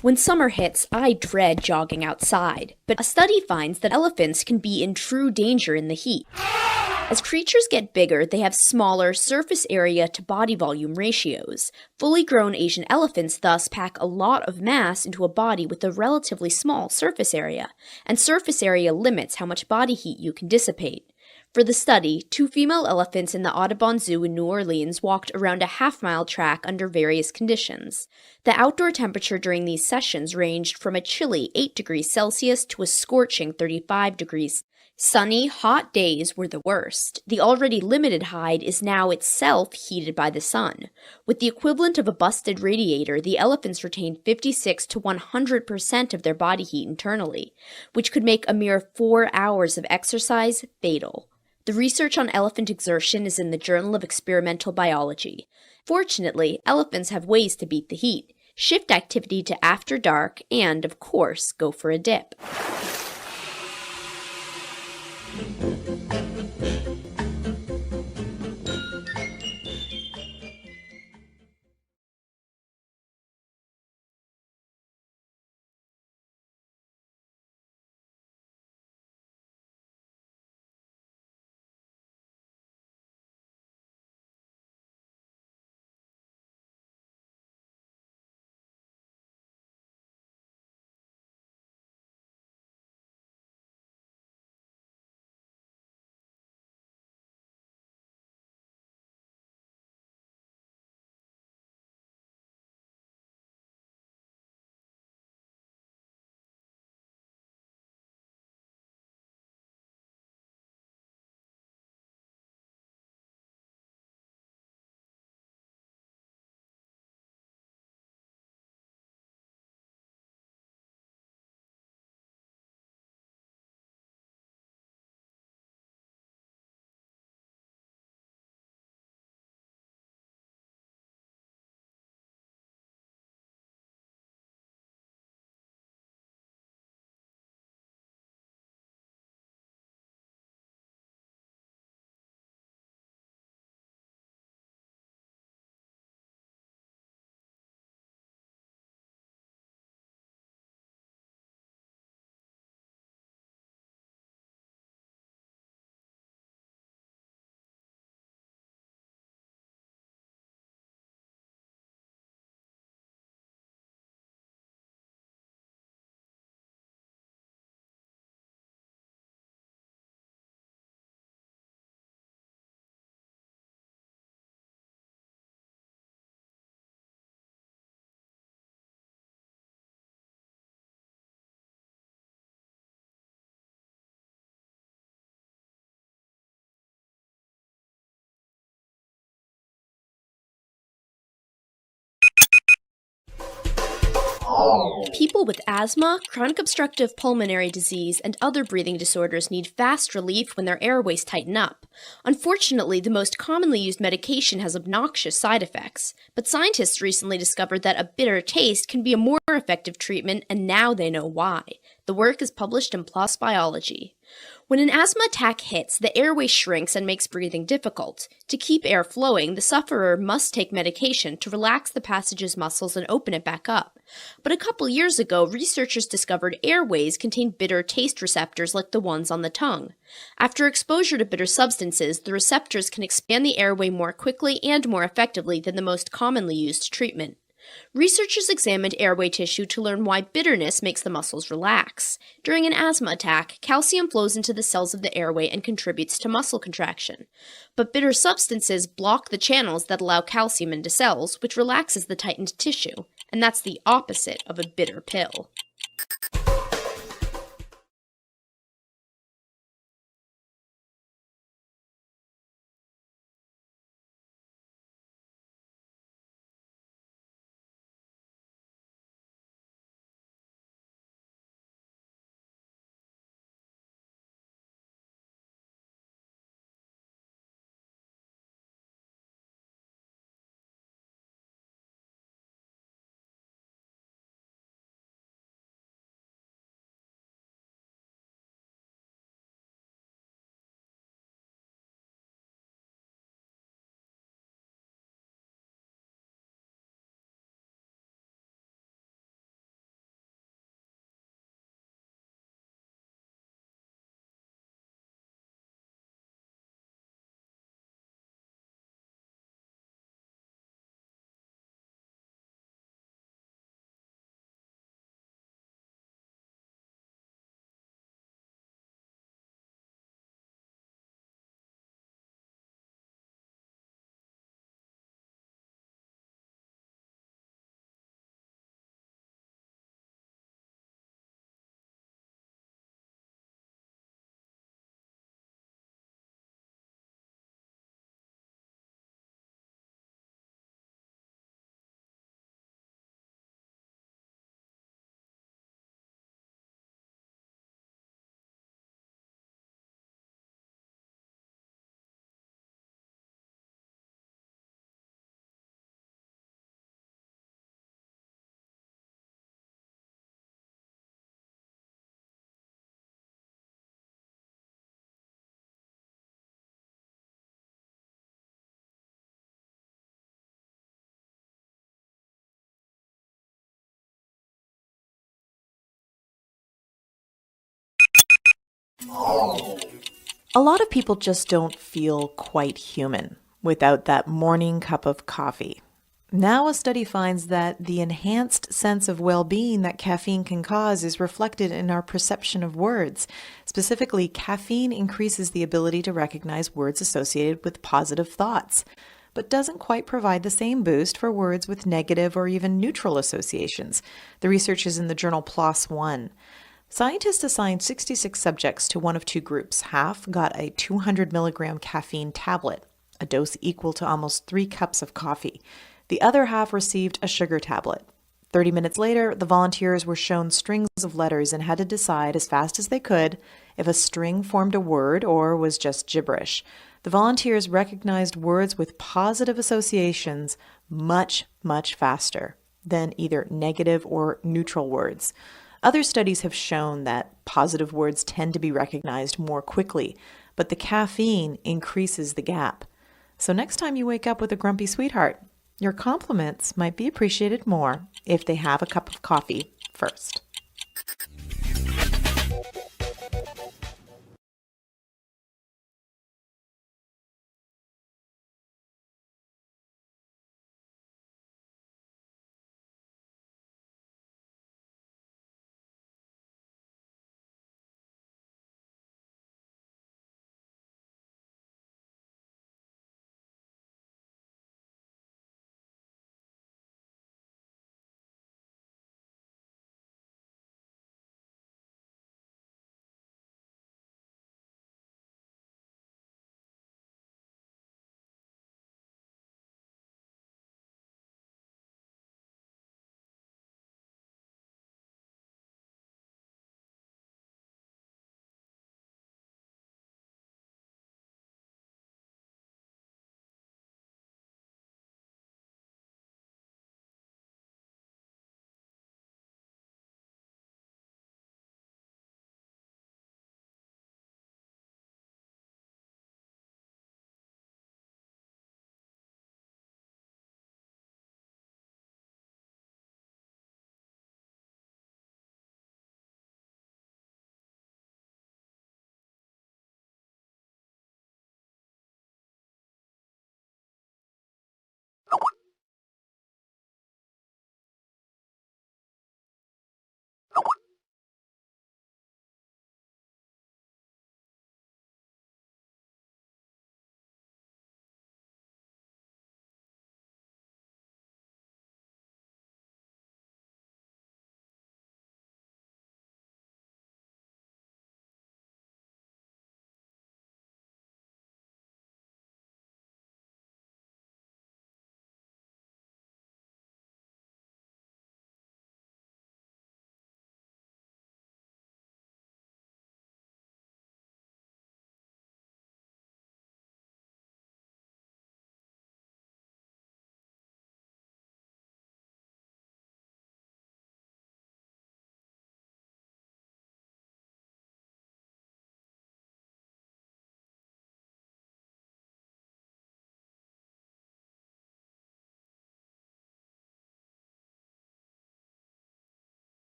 When summer hits, I dread jogging outside, but a study finds that elephants can be in true danger in the heat. As creatures get bigger, they have smaller surface area to body volume ratios. Fully grown Asian elephants thus pack a lot of mass into a body with a relatively small surface area, and surface area limits how much body heat you can dissipate. For the study, 2 female elephants in the Audubon Zoo in New Orleans walked around a half-mile track under various conditions. The outdoor temperature during these sessions ranged from a chilly 8 degrees Celsius to a scorching 35 degrees. Sunny, hot days were the worst. The already limited hide is now itself heated by the sun. With the equivalent of a busted radiator, the elephants retain 56 to 100% of their body heat internally, which could make a mere 4 hours of exercise fatal. The research on elephant exertion is in the Journal of Experimental Biology. Fortunately, elephants have ways to beat the heat. Shift activity to after dark and, of course, go for a dip. People with asthma, chronic obstructive pulmonary disease, and other breathing disorders need fast relief when their airways tighten up. Unfortunately, the most commonly used medication has obnoxious side effects, but scientists recently discovered that a bitter taste can be a more effective treatment, and now they know why. The work is published in PLOS Biology. When an asthma attack hits, the airway shrinks and makes breathing difficult. To keep air flowing, the sufferer must take medication to relax the passage's muscles and open it back up. But a couple years ago, researchers discovered airways contain bitter taste receptors like the ones on the tongue. After exposure to bitter substances, the receptors can expand the airway more quickly and more effectively than the most commonly used treatment. Researchers examined airway tissue to learn why bitterness makes the muscles relax. During an asthma attack, calcium flows into the cells of the airway and contributes to muscle contraction. But bitter substances block the channels that allow calcium into cells, which relaxes the tightened tissue. And that's the opposite of a bitter pill. A lot of people just don't feel quite human without that morning cup of coffee. Now, a study finds that the enhanced sense of well-being that caffeine can cause is reflected in our perception of words. Specifically, caffeine increases the ability to recognize words associated with positive thoughts, but doesn't quite provide the same boost for words with negative or even neutral associations. The research is in the journal PLOS One. Scientists assigned 66 subjects to one of two groups. Half got a 200 milligram caffeine tablet, a dose equal to almost 3 cups of coffee. The other half received a sugar tablet. 30 minutes later, the volunteers were shown strings of letters and had to decide as fast as they could if a string formed a word or was just gibberish. The volunteers recognized words with positive associations much, much faster than either negative or neutral words. Other studies have shown that positive words tend to be recognized more quickly, but the caffeine increases the gap. So next time you wake up with a grumpy sweetheart, your compliments might be appreciated more if they have a cup of coffee first.